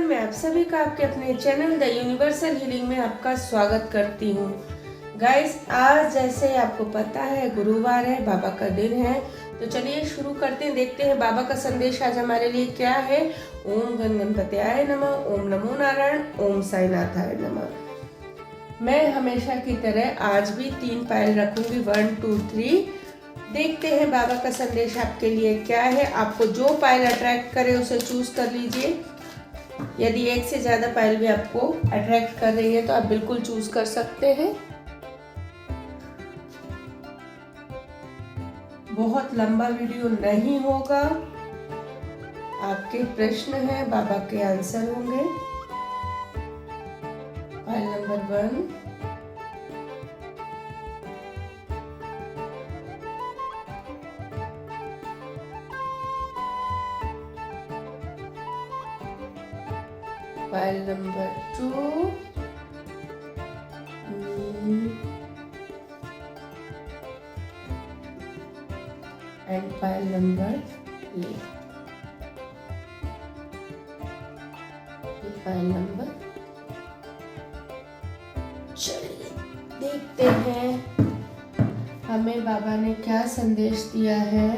मैं आप सभी का आपके अपने चैनल द यूनिवर्सल हीलिंग में आपका स्वागत करती हूँ। गाइस, आज जैसे आपको पता है गुरुवार है, बाबा का दिन है, तो चलिए शुरू करते हैं। देखते हैं बाबा का संदेश आज हमारे लिए क्या है। ओम गण गणपत्याय नमः, ओम नमो नारायण, ओम साईनाथाय नमः। मैं हमेशा की तरह आज भी 3 पायल रखूंगी, 1 2 3। देखते हैं बाबा का संदेश आपके लिए क्या है। आपको जो पायल अट्रैक्ट करे उसे चूज कर लीजिए। यदि एक से ज़्यादा पायल भी आपको अट्रैक्ट कर रही है तो आप बिल्कुल चूज कर सकते हैं। बहुत लंबा वीडियो नहीं होगा। आपके प्रश्न हैं, बाबा के आंसर होंगे। Pile number 1, pile number 2, and pile number 3, pile number. चलिए देखते हैं हमें बाबा ने क्या संदेश दिया है।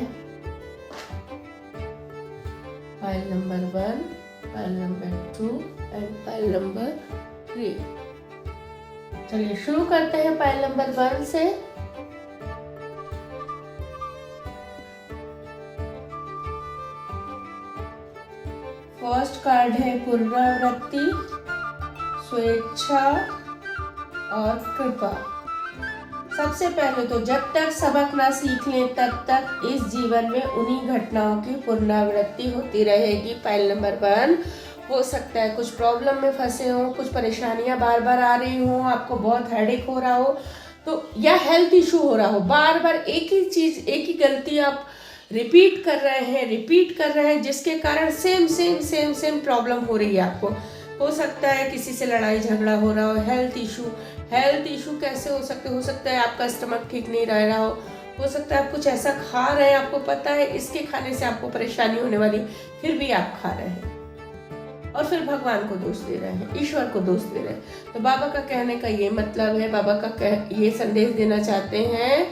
Pile number 1, pile number 2 and pile number 3। चलिए शुरू करते हैं पायल नंबर 1 से। फर्स्ट कार्ड है पुनरावृत्ति, स्वेच्छा और कृपा। सबसे पहले तो जब तक सबक ना सीख लें तब तक इस जीवन में उन्हीं घटनाओं की पुनरावृत्ति होती रहेगी। पायल नंबर 1, हो सकता है कुछ प्रॉब्लम में फंसे हो, कुछ परेशानियां बार बार आ रही हो, आपको बहुत हेडेक हो रहा हो, तो या हेल्थ इशू हो रहा हो, बार बार एक ही चीज, एक ही गलती आप रिपीट कर रहे हैं, जिसके कारण सेम प्रॉब्लम हो रही है आपको। हो सकता है किसी से लड़ाई झगड़ा हो रहा हो, हेल्थ इशू कैसे हो सकता है आपका स्टमक ठीक नहीं रह रहा हो सकता है आप कुछ ऐसा खा रहे हैं, आपको पता है इसके खाने से आपको परेशानी होने वाली, फिर भी आप खा रहे हैं और फिर भगवान को दोष दे रहे हैं, ईश्वर को दोष दे रहे हैं। तो बाबा का कहने का ये मतलब है, बाबा का ये संदेश देना चाहते हैं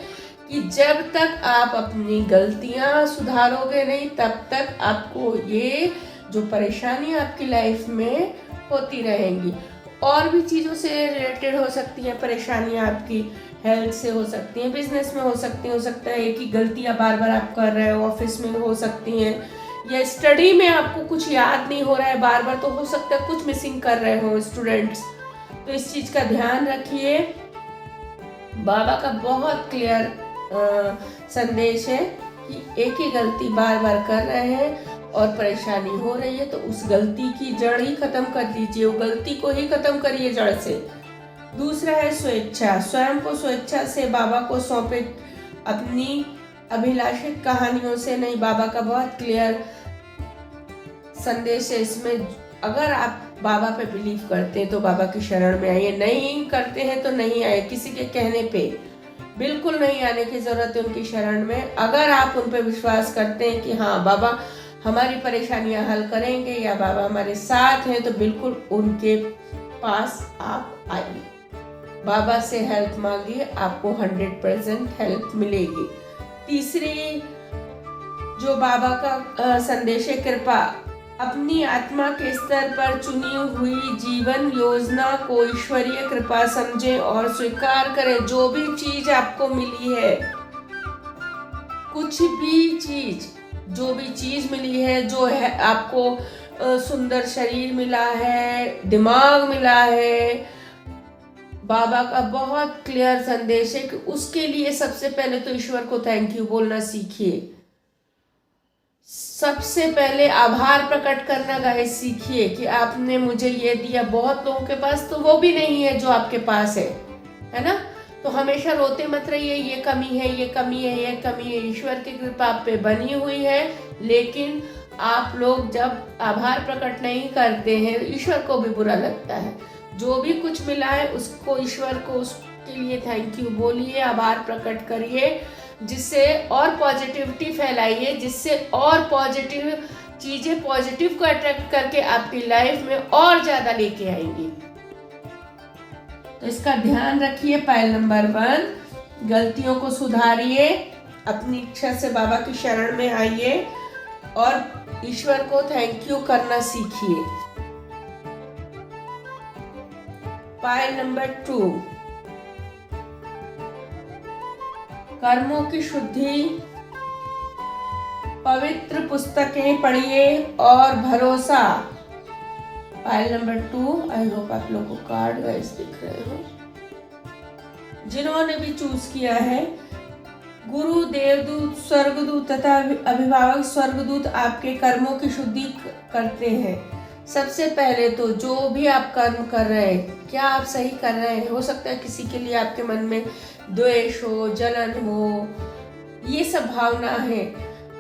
कि जब तक आप अपनी गलतियां सुधारोगे नहीं तब तक आपको ये जो परेशानी आपकी लाइफ में होती रहेंगी। और भी चीज़ों से रिलेटेड हो सकती हैं परेशानियां, आपकी हेल्थ से हो सकती हैं, बिजनेस में हो सकती हैं, हो सकता है एक ही गलतियां बार बार आप कर रहे हो, ऑफिस में हो सकती हैं, या स्टडी में आपको कुछ याद नहीं हो रहा है बार बार, तो हो सकता है कुछ मिसिंग कर रहे हो स्टूडेंट्स। तो इस चीज़ का ध्यान रखिए। बाबा का बहुत क्लियर संदेश है कि एक ही गलती बार बार कर रहे हैं और परेशानी हो रही है तो उस गलती की जड़ ही खत्म कर दीजिए, वो गलती को ही खत्म करिए जड़ से। दूसरा है स्वेच्छा, स्वयं को स्वेच्छा से बाबा को सौंपे, अपनी अभिलाषित कहानियों से नहीं। बाबा का बहुत क्लियर संदेश है इसमें। अगर आप बाबा पे बिलीव करते हैं तो बाबा की शरण में आइए, नहीं करते हैं तो नहीं आए, किसी के कहने पे बिल्कुल नहीं आने की जरूरत है उनकी शरण में। अगर आप उन पे विश्वास करते हैं कि हाँ बाबा हमारी परेशानियां हल करेंगे या बाबा हमारे साथ हैं, तो बिल्कुल उनके पास आप आइए, बाबा से हेल्प मांगिए, आपको 100% हेल्प मिलेगी। तीसरी जो बाबा का संदेश है कृपा, अपनी आत्मा के स्तर पर चुनी हुई जीवन योजना को ईश्वरीय कृपा समझें और स्वीकार करें। जो भी चीज आपको मिली है, कुछ भी चीज, जो भी चीज मिली है, जो है आपको सुंदर शरीर मिला है, दिमाग मिला है, बाबा का बहुत क्लियर संदेश है कि उसके लिए सबसे पहले तो ईश्वर को थैंक यू बोलना सीखिए। सबसे पहले आभार प्रकट करना गाइस सीखिए कि आपने मुझे ये दिया। बहुत लोगों के पास तो वो भी नहीं है जो आपके पास है ना। तो हमेशा रोते मत रहिए ये कमी है, ये कमी है, ये कमी है। ईश्वर की कृपा आप पे बनी हुई है, लेकिन आप लोग जब आभार प्रकट नहीं करते हैं ईश्वर को भी बुरा लगता है। जो भी कुछ मिला है उसको, ईश्वर को, उसके लिए थैंक यू बोलिए, आभार प्रकट करिए, जिससे और पॉजिटिविटी फैलाइए, जिससे और पॉजिटिव चीजें पॉजिटिव को अट्रैक्ट करके आपकी लाइफ में और ज्यादा लेके आएंगी। तो इसका ध्यान रखिए। पायल नंबर 1, गलतियों को सुधारिए, अपनी इच्छा से बाबा की शरण में आइए और ईश्वर को थैंक यू करना सीखिए। पायल नंबर 2, कर्मों की शुद्धि, पवित्र पुस्तकें पढ़िए और भरोसा। पायल नंबर 2, आई होप आप लोगों को कार्ड गाइस दिख रहे हो। जिन्होंने भी चूज किया है, गुरु, देवदूत, स्वर्गदूत तथा अभिभावक स्वर्गदूत आपके कर्मों की शुद्धि करते हैं। सबसे पहले तो जो भी आप कर्म कर रहे हैं, क्या आप सही कर रहे हैं? हो सकता है किसी के लिए आपके मन में द्वेष हो, जलन हो, ये सब भावना है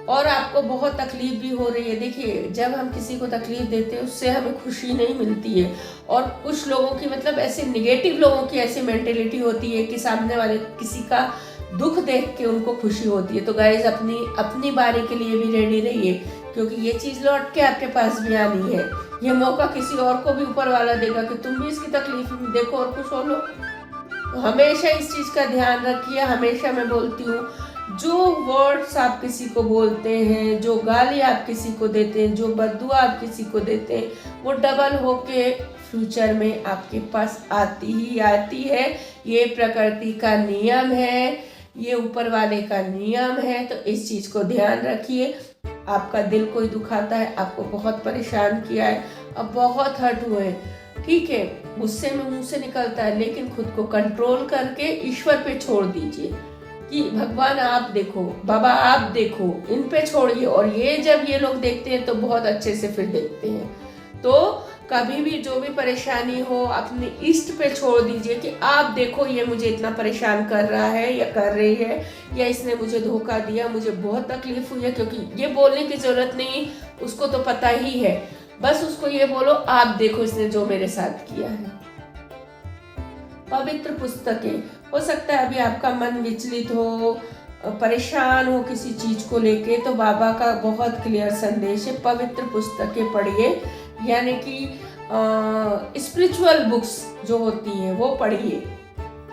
और आपको बहुत तकलीफ भी हो रही है। देखिए, जब हम किसी को तकलीफ देते हैं उससे हमें खुशी नहीं मिलती है। और कुछ लोगों की मतलब ऐसे निगेटिव लोगों की ऐसी मेंटेलिटी होती है कि सामने वाले किसी का दुख देख के उनको खुशी होती है। तो गाइज अपनी बारी के लिए भी रेडी रहिए, क्योंकि ये चीज लौट के आपके पास भी आनी है। ये मौका किसी और को भी ऊपर वाला देगा कि तुम भी इसकी तकलीफ देखो और खुश हो लो। तो हमेशा इस चीज का ध्यान रखिए। हमेशा मैं बोलती हूँ, जो वर्ड्स आप किसी को बोलते हैं, जो गाली आप किसी को देते हैं, जो बद्दुआ आप किसी को देते हैं, वो डबल होके फ्यूचर में आपके पास आती ही आती है। ये प्रकृति का नियम है, ये ऊपर वाले का नियम है। तो इस चीज को ध्यान रखिए। आपका दिल कोई दुखाता है, आपको बहुत परेशान किया है, अब बहुत हर्ट हुए, ठीक है, गुस्से में मुंह से निकलता है, लेकिन खुद को कंट्रोल करके ईश्वर पे छोड़ दीजिए कि भगवान आप देखो, बाबा आप देखो, इन पे छोड़िए। और ये जब ये लोग देखते हैं तो बहुत अच्छे से फिर देखते हैं। तो कभी भी जो भी परेशानी हो अपने इष्ट पे छोड़ दीजिए कि आप देखो, ये मुझे इतना परेशान कर रहा है या कर रही है, या इसने मुझे धोखा दिया, मुझे बहुत तकलीफ हुई है। क्योंकि ये बोलने की जरूरत नहीं, उसको तो पता ही है। बस उसको ये बोलो, आप देखो इसने जो मेरे साथ किया है। पवित्र पुस्तकें, हो सकता है अभी आपका मन विचलित हो, परेशान हो किसी चीज को लेके, तो बाबा का बहुत क्लियर संदेश है, पवित्र पुस्तकें पढ़िए। यानी कि स्पिरिचुअल बुक्स जो होती हैं वो पढ़िए।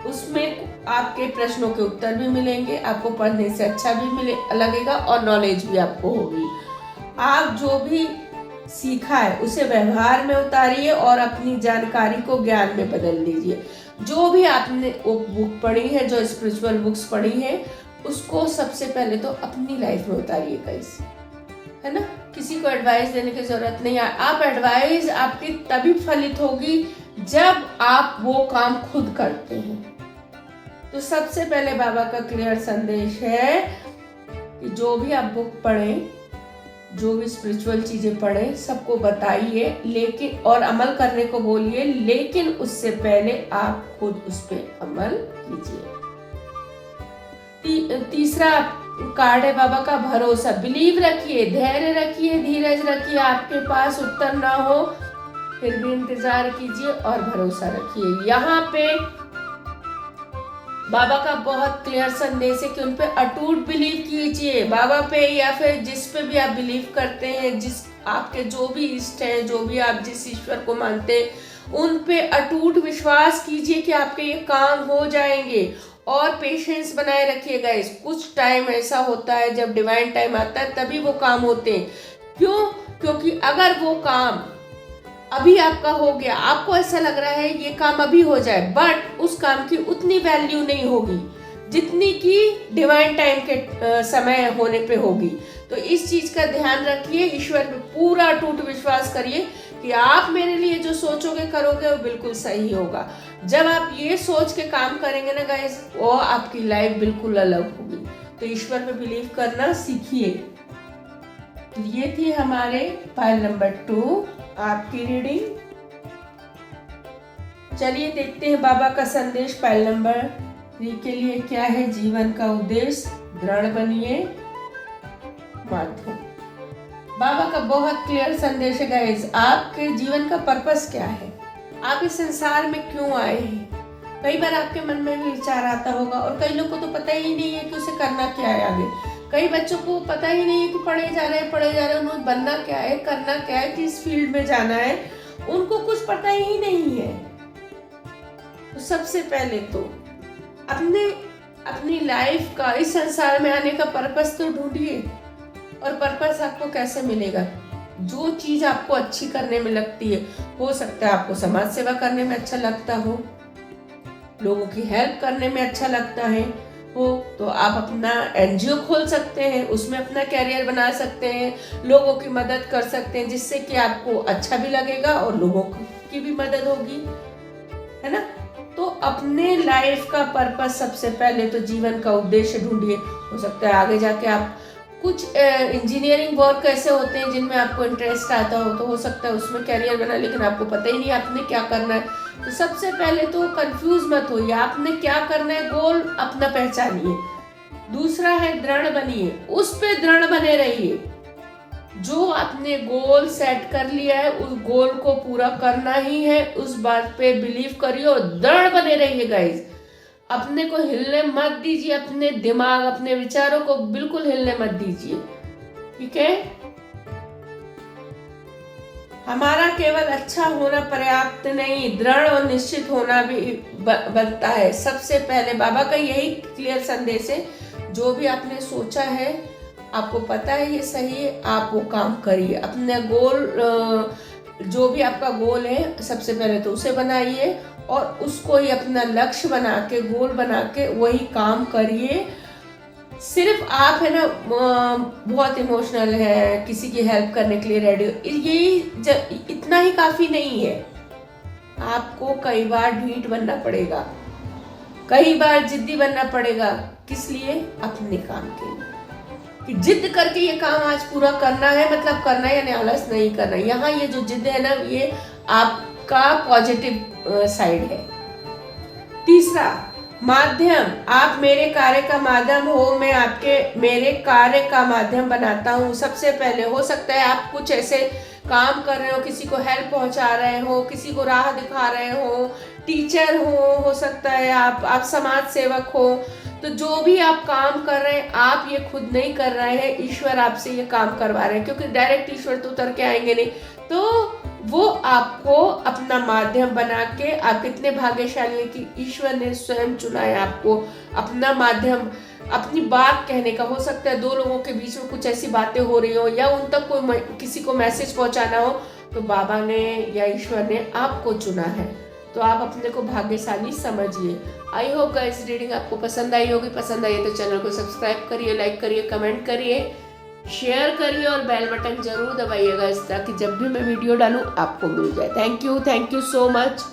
उसमें आपके प्रश्नों के उत्तर भी मिलेंगे, आपको पढ़ने से अच्छा भी लगेगा और नॉलेज भी आपको होगी। आप जो भी सीखा है उसे व्यवहार में उतारिए और अपनी जानकारी को ज्ञान में बदल लीजिए। जो भी आपने वो बुक पढ़ी है, जो स्पिरिचुअल बुक्स पढ़ी है, उसको सबसे पहले तो अपनी लाइफ में उतारिएगा इसे, है ना। किसी को एडवाइस देने की जरूरत नहीं है। आप एडवाइस आपकी तभी फलित होगी जब आप वो काम खुद करते हैं। तो सबसे पहले बाबा का क्लियर संदेश है कि जो भी आप बुक पढ़ें, जो भी स्पिरिचुअल चीजें पढ़ें, सबको बताइए, लेकिन और अमल करने को बोलिए, लेकिन उससे पहले आप खुद उस पर अमल कीजिए। तीसरा कार्ड है बाबा का भरोसा। बिलीव रखिए, धैर्य रखिए, धीरज रखिए। आपके पास उत्तर ना हो फिर भी इंतजार कीजिए और भरोसा रखिए। यहाँ पे बाबा का बहुत क्लियर संदेश है कि उन पे अटूट बिलीव कीजिए, बाबा पे या फिर जिस पे भी आप बिलीव करते हैं, जिस आपके जो भी इष्ट हैं, जो भी आप जिस ईश्वर को मानते हैं, उन पे अटूट विश्वास कीजिए कि आपके ये काम हो जाएंगे। और पेशेंस बनाए रखिएगा। कुछ टाइम ऐसा होता है जब डिवाइन टाइम आता है तभी वो काम होते हैं। क्यों? क्योंकि अगर वो काम अभी आपका हो गया, आपको ऐसा लग रहा है ये काम अभी हो जाए, बट उस काम की उतनी वैल्यू नहीं होगी जितनी कि डिवाइन टाइम के समय होने पे होगी। तो इस चीज का ध्यान रखिए। ईश्वर पे पूरा अटूट विश्वास करिए कि आप मेरे लिए जो सोचोगे करोगे वो बिल्कुल सही होगा। जब आप ये सोच के काम करेंगे ना गाइस, वो आपकी लाइफ बिल्कुल अलग होगी। तो ईश्वर पे बिलीव करना सीखिए। ये थी हमारे फाइल नंबर 2 आपकी रीडिंग। चलिए देखते हैं बाबा का संदेश फाइल नंबर 3 के लिए क्या है। जीवन का उद्देश्य, दृढ़ बनिए, माध्यम। बाबा का बहुत क्लियर संदेश है गाइस। आपके जीवन का पर्पस क्या है, आप इस संसार में क्यों आए हैं। कई बार आपके मन में भी विचार आता होगा और कई लोगों को तो पता ही नहीं है कि उसे करना क्या है आगे। कई बच्चों को पता ही नहीं है कि पढ़े जा रहे हैं, उन्हें बनना क्या है, करना क्या है, किस फील्ड में जाना है, उनको कुछ पता ही नहीं है। तो सबसे पहले तो अपनी लाइफ का, इस संसार में आने का पर्पस तो ढूंढिए। और पर्पस आपको कैसे मिलेगा? जो चीज आपको अच्छी करने में लगती है, हो सकता है आपको समाज सेवा करने में अच्छा लगता हो, लोगों की हेल्प करने में अच्छा लगता है हो, तो आप अपना एनजीओ खोल सकते हैं, उसमें अपना कैरियर बना सकते हैं, लोगों की मदद कर सकते हैं, जिससे कि आपको अच्छा भी लगेगा और लोगों की भी मदद होगी, है ना। तो अपने लाइफ का पर्पस, सबसे पहले तो जीवन का उद्देश्य ढूंढिए। हो सकता है आगे जाके आप कुछ इंजीनियरिंग वर्क ऐसे होते हैं जिनमें आपको इंटरेस्ट आता हो सकता है उसमें कैरियर बना, लेकिन आपको पता ही नहीं आपने क्या करना है। तो सबसे पहले तो कंफ्यूज मत होइए, आपने क्या करना है, गोल अपना पहचानिए। दूसरा है दृढ़ बनिए, उस पे दृढ़ बने रहिए। जो आपने गोल सेट कर लिया है, उस गोल को पूरा करना ही है, उस बात पे बिलीव करिए और दृढ़ बने रहिए गाइस। अपने को हिलने मत दीजिए, अपने दिमाग, अपने विचारों को बिल्कुल हिलने मत दीजिए, ठीक है। हमारा केवल अच्छा होना पर्याप्त नहीं, दृढ़ और निश्चित होना भी बनता है। सबसे पहले बाबा का यही क्लियर संदेश है, जो भी आपने सोचा है, आपको पता है ये सही है, आप वो काम करिए। अपने गोल, जो भी आपका गोल है, सबसे पहले तो उसे बनाइए और उसको ही अपना लक्ष्य बना के, गोल बना के वही काम करिए। सिर्फ आप है ना बहुत इमोशनल है, किसी की हेल्प करने के लिए रेडी, यही इतना ही काफी नहीं है। आपको कई बार ढीठ बनना पड़ेगा, कई बार जिद्दी बनना पड़ेगा। किस लिए? अपने काम के लिए, कि जिद करके ये काम आज पूरा करना है, मतलब करना है, यानी आलस नहीं करना। यहाँ ये जो जिद है ना, ये आपका पॉजिटिव साइड है। तीसरा, माध्यम, आप मेरे कार्य का माध्यम हो, मैं आपके मेरे कार्य का माध्यम बनाता हूँ। सबसे पहले हो सकता है आप कुछ ऐसे काम कर रहे हो, किसी को हेल्प पहुंचा रहे हो, किसी को राह दिखा रहे हो, टीचर हो सकता है आप समाज सेवक हो। तो जो भी आप काम कर रहे हैं, आप ये खुद नहीं कर रहे हैं, ईश्वर आपसे ये काम करवा रहे हैं, क्योंकि डायरेक्ट ईश्वर तो उतर के आएंगे नहीं। तो वो आपको अपना माध्यम बना के, आप कितने भाग्यशाली हैं कि ईश्वर ने स्वयं चुना है आपको अपना माध्यम, अपनी बात कहने का। हो सकता है दो लोगों के बीच में कुछ ऐसी बातें हो रही हो, या उन तक कोई किसी को मैसेज पहुंचाना हो, तो बाबा ने या ईश्वर ने आपको चुना है। तो आप अपने को भाग्यशाली समझिए। आई होप गाइस रीडिंग आपको पसंद आई होगी। पसंद आई तो चैनल को सब्सक्राइब करिए, लाइक करिए, कमेंट करिए, शेयर करिए और बेल बटन जरूर दबाइएगा, ताकि जब भी मैं वीडियो डालूं आपको मिल जाए। Thank you so much.